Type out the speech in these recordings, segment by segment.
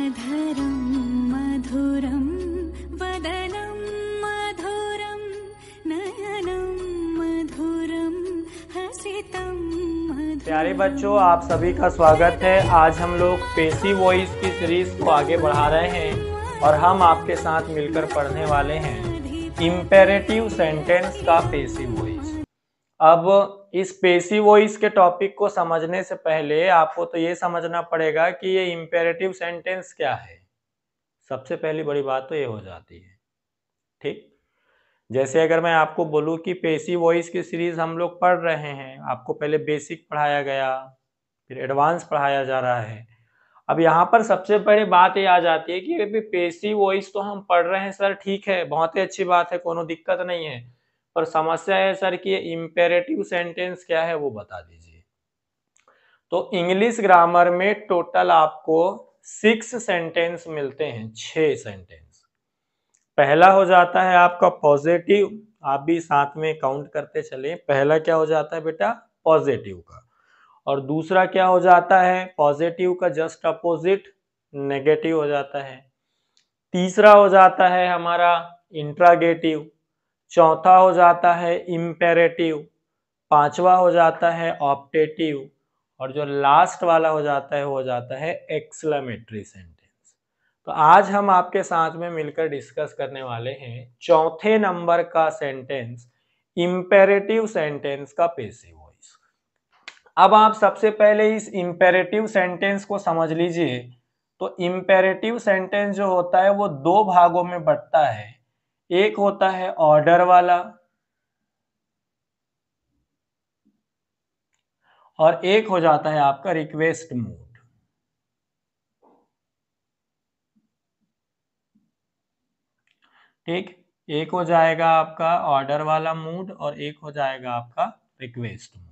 अधरं मधुरं वदनं मधुरं नयनं मधुरं हसितं मधुरं। प्यारे बच्चों, आप सभी का स्वागत है। आज हम लोग पेशी वॉइस की सीरीज को आगे बढ़ा रहे हैं और हम आपके साथ मिलकर पढ़ने वाले हैं इंपेरेटिव सेंटेंस का पेशी वॉइस। अब इस पेशी वॉइस के टॉपिक को समझने से पहले आपको तो ये समझना पड़ेगा कि ये इंपेरेटिव सेंटेंस क्या है। सबसे पहली बड़ी बात तो ये हो जाती है, ठीक। जैसे अगर मैं आपको बोलूं कि पेशी वॉइस की सीरीज हम लोग पढ़ रहे हैं, आपको पहले बेसिक पढ़ाया गया, फिर एडवांस पढ़ाया जा रहा है। अब यहाँ पर सबसे बड़ी बात ये आ जाती है कि पेशी वॉइस तो हम पढ़ रहे हैं सर, ठीक है, बहुत ही अच्छी बात है, कोनो दिक्कत नहीं है, पर समस्या है सर कि इंपेरेटिव सेंटेंस क्या है वो बता दीजिए। तो इंग्लिश ग्रामर में टोटल आपको 6 सेंटेंस मिलते हैं, 6 सेंटेंस। पहला हो जाता है आपका पॉजिटिव, आप भी साथ में काउंट करते चले। पहला क्या हो जाता है बेटा? पॉजिटिव का। और दूसरा क्या हो जाता है? पॉजिटिव का जस्ट अपोजिट नेगेटिव हो जाता है। तीसरा हो जाता है हमारा इंट्रागेटिव। चौथा हो जाता है इंपेरेटिव। पांचवा हो जाता है ऑप्टेटिव। और जो लास्ट वाला हो जाता है वो हो जाता है एक्सक्लेमेटरी सेंटेंस। तो आज हम आपके साथ में मिलकर डिस्कस करने वाले हैं चौथे नंबर का सेंटेंस, इंपेरेटिव सेंटेंस का पेशी वॉइस। अब आप सबसे पहले इस इंपेरेटिव सेंटेंस को समझ लीजिए। तो इंपेरेटिव सेंटेंस जो होता है वो 2 भागों में बंटता है। एक होता है ऑर्डर वाला और एक हो जाता है आपका रिक्वेस्ट मोड। ठीक, एक हो जाएगा आपका ऑर्डर वाला मूड और एक हो जाएगा आपका रिक्वेस्ट मोड।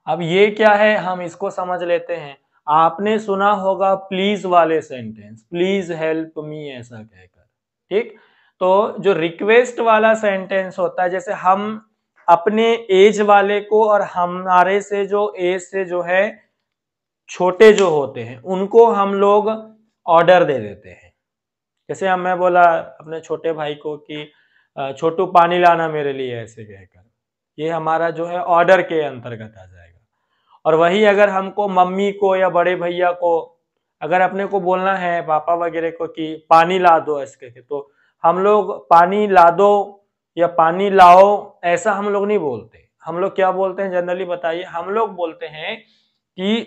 अब ये क्या है हम इसको समझ लेते हैं। आपने सुना होगा प्लीज वाले सेंटेंस, प्लीज हेल्प मी ऐसा कहकर, ठीक। तो जो रिक्वेस्ट वाला सेंटेंस होता है, जैसे हम अपने एज वाले को और हमारे से जो एज से जो है छोटे जो होते हैं उनको हम लोग ऑर्डर दे देते हैं। जैसे हम मैं बोला अपने छोटे भाई को कि छोटू पानी लाना मेरे लिए ऐसे कहकर, ये हमारा जो है ऑर्डर के अंतर्गत आ जाएगा। और वही अगर हमको मम्मी को या बड़े भैया को अगर अपने को बोलना है, पापा वगैरह को कि पानी ला दो ऐसे के, तो हम लोग पानी ला दो या पानी लाओ ऐसा हम लोग नहीं बोलते। हम लोग क्या बोलते हैं जनरली बताइए? हम लोग बोलते हैं कि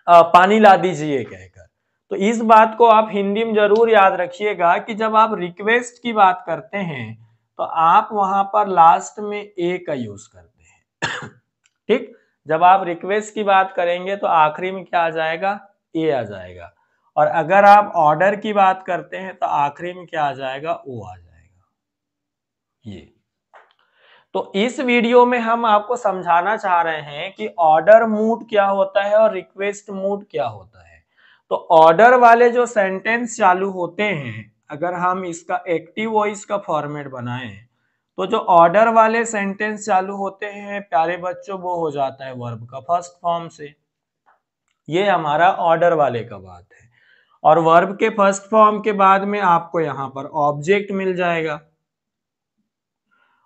पानी ला दीजिए कहकर। तो इस बात को आप हिंदी में जरूर याद रखिएगा कि जब आप रिक्वेस्ट की बात करते हैं तो आप वहां पर लास्ट में ए का यूज करते हैं ठीक। जब आप रिक्वेस्ट की बात करेंगे तो आखिरी में क्या आ जाएगा? ए आ जाएगा। और अगर आप ऑर्डर की बात करते हैं तो आखिरी में क्या आ जाएगा? ओ आ जाएगा। ये तो इस वीडियो में हम आपको समझाना चाह रहे हैं कि ऑर्डर मूड क्या होता है और रिक्वेस्ट मूड क्या होता है। तो ऑर्डर वाले जो सेंटेंस चालू होते हैं, अगर हम इसका एक्टिव वॉइस का फॉर्मेट बनाएं तो जो ऑर्डर वाले सेंटेंस चालू होते हैं प्यारे बच्चों वो हो जाता है वर्ब का फर्स्ट फॉर्म से। ये हमारा ऑर्डर वाले का बात है। और वर्ब के फर्स्ट फॉर्म के बाद में आपको यहां पर ऑब्जेक्ट मिल जाएगा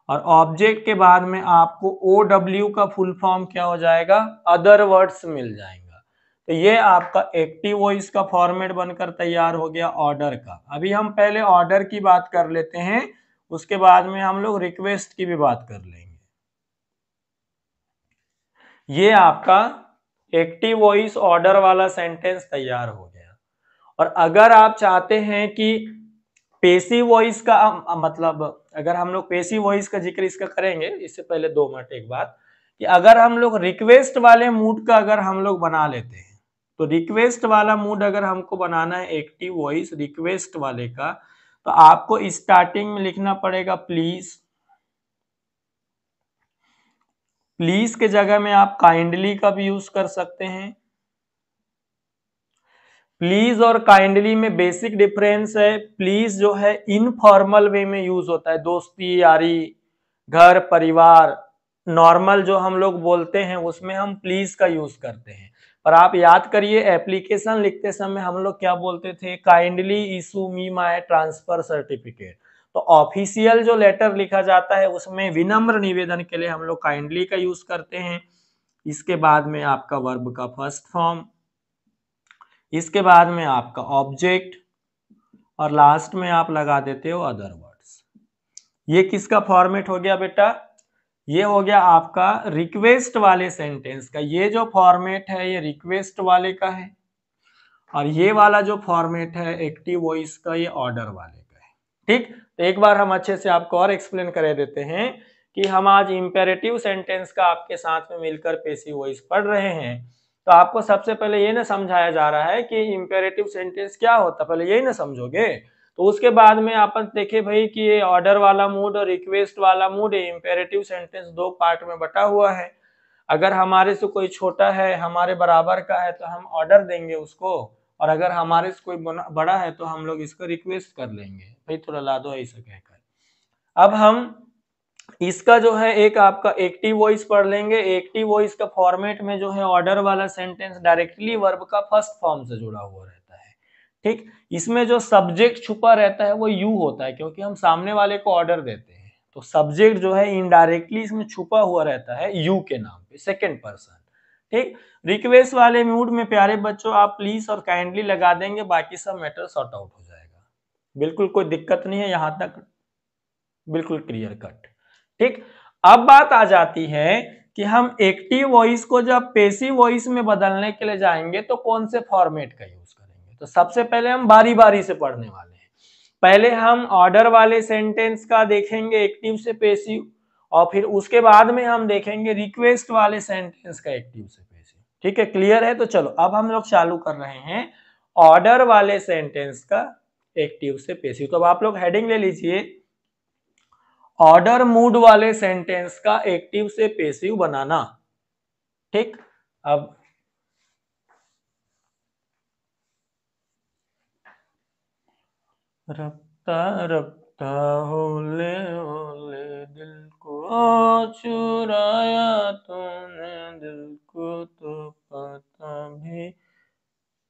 और ऑब्जेक्ट के बाद में आपको OW का फुल फॉर्म क्या हो जाएगा? अदर वर्ड्स मिल जाएगा। तो ये आपका एक्टिव वॉइस का फॉर्मेट बनकर तैयार हो गया ऑर्डर का। अभी हम पहले ऑर्डर की बात कर लेते हैं, उसके बाद में हम लोग रिक्वेस्ट की भी बात कर लेंगे। ये आपका एक्टिव वॉइस ऑर्डर वाला सेंटेंस तैयार हो गया। और अगर आप चाहते हैं कि पेसिव वॉइस का मतलब, अगर हम लोग पेसिव वॉइस का जिक्र इसका करेंगे, इससे पहले 2 मिनट एक बात कि अगर हम लोग रिक्वेस्ट वाले मूड का अगर हम लोग बना लेते हैं तो रिक्वेस्ट वाला मूड अगर हमको बनाना है एक्टिव वॉइस रिक्वेस्ट वाले का, तो आपको स्टार्टिंग में लिखना पड़ेगा प्लीज। प्लीज के जगह में आप काइंडली का भी यूज कर सकते हैं। प्लीज और काइंडली में बेसिक डिफरेंस है। प्लीज जो है इनफॉर्मल वे में यूज होता है, दोस्ती यारी घर परिवार नॉर्मल जो हम लोग बोलते हैं उसमें हम प्लीज का यूज करते हैं, पर आप याद करिए एप्लीकेशन लिखते समय हम लोग क्या बोलते थे, kindly issue me my transfer certificate. तो ऑफिशियल जो लेटर लिखा जाता है उसमें विनम्र निवेदन के लिए हम लोग काइंडली का यूज करते हैं। इसके बाद में आपका वर्ब का फर्स्ट फॉर्म, इसके बाद में आपका ऑब्जेक्ट, और लास्ट में आप लगा देते हो अदर वर्ड्स। ये किसका फॉर्मेट हो गया बेटा, ये हो गया आपका रिक्वेस्ट वाले सेंटेंस का। ये जो फॉर्मेट है ये रिक्वेस्ट वाले का है, और ये वाला जो फॉर्मेट है एक्टिव वॉइस का ये ऑर्डर वाले का है। ठीक, तो एक बार हम अच्छे से आपको और एक्सप्लेन कर देते हैं कि हम आज इंपेरेटिव सेंटेंस का आपके साथ में मिलकर पैसिव वॉइस पढ़ रहे हैं। तो आपको सबसे पहले ये ना समझाया जा रहा है कि इंपेरेटिव सेंटेंस क्या होता है, पहले यही ना समझोगे। तो उसके बाद में अपन देखे भाई कि ये ऑर्डर वाला मूड और रिक्वेस्ट वाला मूड है। इंपेरेटिव सेंटेंस दो पार्ट में बटा हुआ है। अगर हमारे से कोई छोटा है, हमारे बराबर का है, तो हम ऑर्डर देंगे उसको, और अगर हमारे से कोई बड़ा है तो हम लोग इसको रिक्वेस्ट कर लेंगे, भाई थोड़ा ला दो ऐसा कहकर। अब हम इसका जो है एक आपका एक्टिव वॉइस पढ़ लेंगे। एक्टिव वॉइस का फॉर्मेट में जो है ऑर्डर वाला सेंटेंस डायरेक्टली वर्ब का फर्स्ट फॉर्म से जुड़ा हुआ रहता है। ठीक, इसमें जो सब्जेक्ट छुपा रहता है वो यू होता है, क्योंकि हम सामने वाले को ऑर्डर देते हैं। तो सब्जेक्ट जो है इनडायरेक्टली इसमें छुपा हुआ रहता है यू के नाम पे, सेकेंड पर्सन। ठीक, रिक्वेस्ट वाले मूड में प्यारे बच्चों आप प्लीज और काइंडली लगा देंगे, बाकी सब मैटर सॉर्ट आउट हो जाएगा। बिल्कुल कोई दिक्कत नहीं है, यहां तक बिल्कुल क्लियर कट। ठीक, अब बात आ जाती है कि हम एक्टिव वॉइस को जब पैसिव वॉइस में बदलने के लिए जाएंगे तो कौन से फॉर्मेट का यूज करेंगे। तो सबसे पहले हम बारी बारी से पढ़ने वाले हैं। पहले हम ऑर्डर वाले सेंटेंस का देखेंगे एक्टिव से पैसिव, और फिर उसके बाद में हम देखेंगे रिक्वेस्ट वाले सेंटेंस का एक्टिव से पैसिव। ठीक है, क्लियर है। तो चलो अब हम लोग चालू कर रहे हैं ऑर्डर वाले सेंटेंस का एक्टिव से पैसिव। तो अब आप लोग हेडिंग ले लीजिए, ऑर्डर मूड वाले सेंटेंस का एक्टिव से पैसिव बनाना। ठीक, अब रफ्ता रफ्ता होले होले दिल को चुराया तूने, दिल को तो पता भी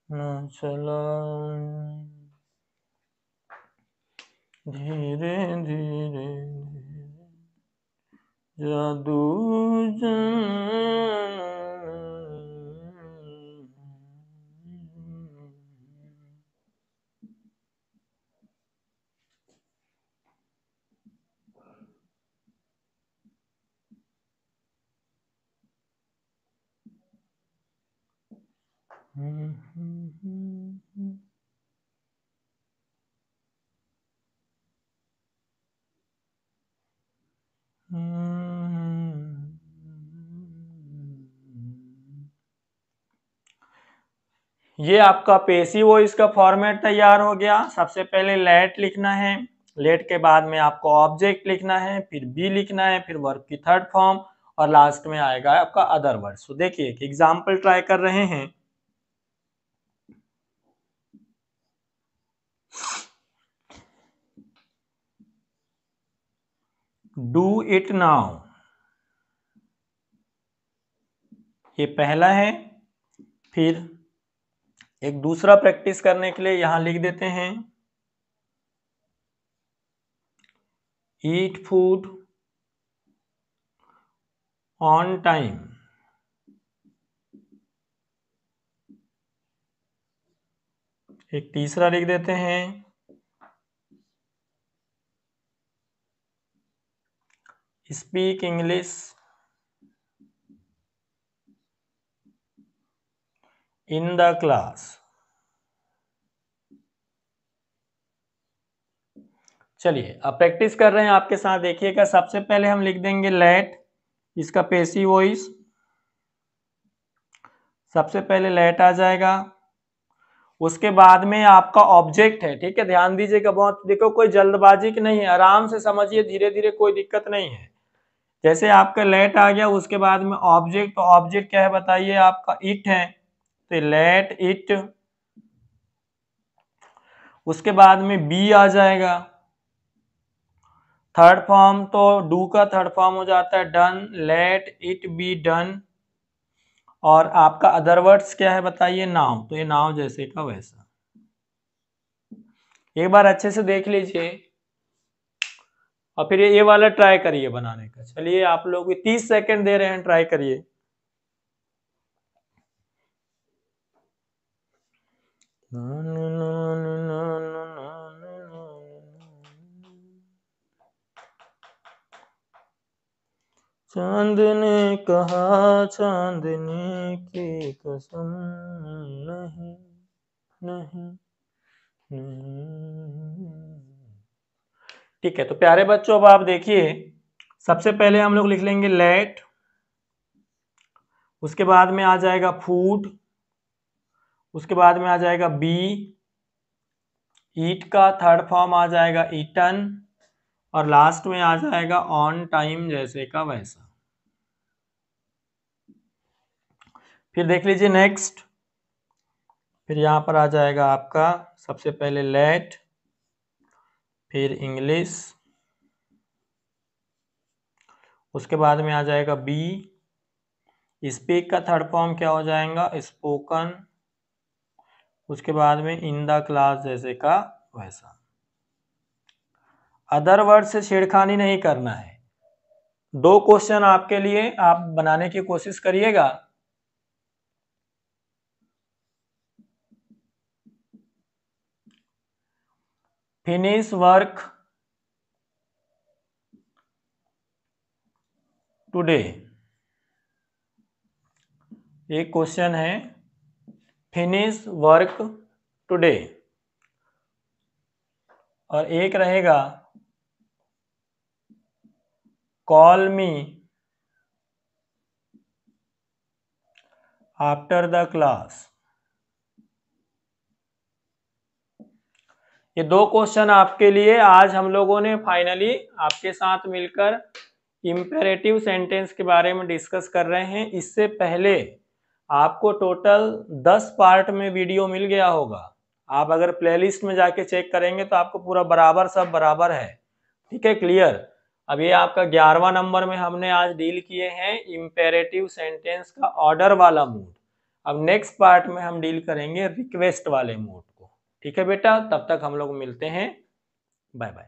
न चला, धीरे धीरे जादू ये आपका पैसिव वॉइस का फॉर्मेट तैयार हो गया। सबसे पहले लेट लिखना है, लेट के बाद में आपको ऑब्जेक्ट लिखना है, फिर बी लिखना है, फिर वर्ब की थर्ड फॉर्म, और लास्ट में आएगा आपका अदर वर्ड। तो देखिए एक एग्जांपल ट्राई कर रहे हैं। डू इट नाउ, ये पहला है। फिर एक दूसरा प्रैक्टिस करने के लिए यहां लिख देते हैं, ईट फूड ऑन टाइम। एक तीसरा लिख देते हैं, speak English in the class. चलिए अब प्रैक्टिस कर रहे हैं आपके साथ, देखिएगा। सबसे पहले हम लिख देंगे लेट, इसका पैसिव वॉइस। सबसे पहले लेट आ जाएगा, उसके बाद में आपका ऑब्जेक्ट है। ठीक है, ध्यान दीजिएगा बहुत, देखो कोई जल्दबाजी की नहीं है, आराम से समझिए, धीरे धीरे, कोई दिक्कत नहीं है। जैसे आपका लेट आ गया, उसके बाद में ऑब्जेक्ट, तो ऑब्जेक्ट क्या है बताइए, आपका इट है, तो लेट इट। उसके बाद में बी आ जाएगा, थर्ड फॉर्म तो डू का थर्ड फॉर्म हो जाता है done, let it be done. और आपका अदर वर्ड्स क्या है बताइए, नाउ, तो ये नाउ जैसे का वैसा। एक बार अच्छे से देख लीजिए और फिर ये वाला ट्राई करिए बनाने का। चलिए आप लोग भी 30 सेकंड दे रहे हैं, ट्राई करिए। चांद ने कहा चांदनी की कसम, नहीं नहीं नहीं। ठीक है, तो प्यारे बच्चों अब आप देखिए, सबसे पहले हम लोग लिख लेंगे लेट, उसके बाद में आ जाएगा फूड, उसके बाद में आ जाएगा बी, ईट का थर्ड फॉर्म आ जाएगा ईटन, और लास्ट में आ जाएगा ऑन टाइम जैसे का वैसा। फिर देख लीजिए नेक्स्ट, फिर यहां पर आ जाएगा आपका सबसे पहले लेट, फिर इंग्लिश, उसके बाद में आ जाएगा बी, स्पीक का थर्ड फॉर्म क्या हो जाएगा स्पोकन, उसके बाद में इन द क्लास जैसे का वैसा। अदर वर्ड से छेड़खानी नहीं करना है। 2 क्वेश्चन आपके लिए, आप बनाने की कोशिश करिएगा। फिनिश वर्क टुडे, एक क्वेश्चन है फिनिश वर्क टुडे, और एक रहेगा call me after the class. ये 2 क्वेश्चन आपके लिए आज हम लोगों ने फाइनली आपके साथ मिलकर इंपेरेटिव सेंटेंस के बारे में डिस्कस कर रहे हैं। इससे पहले आपको टोटल 10 पार्ट में वीडियो मिल गया होगा। आप अगर प्लेलिस्ट में जाके चेक करेंगे तो आपको पूरा बराबर सब बराबर है। ठीक है, क्लियर। अब ये आपका 11वां नंबर में हमने आज डील किए हैं इंपेरेटिव सेंटेंस का ऑर्डर वाला मूड। अब नेक्स्ट पार्ट में हम डील करेंगे रिक्वेस्ट वाले मूड को। ठीक है बेटा, तब तक हम लोग मिलते हैं, बाय बाय।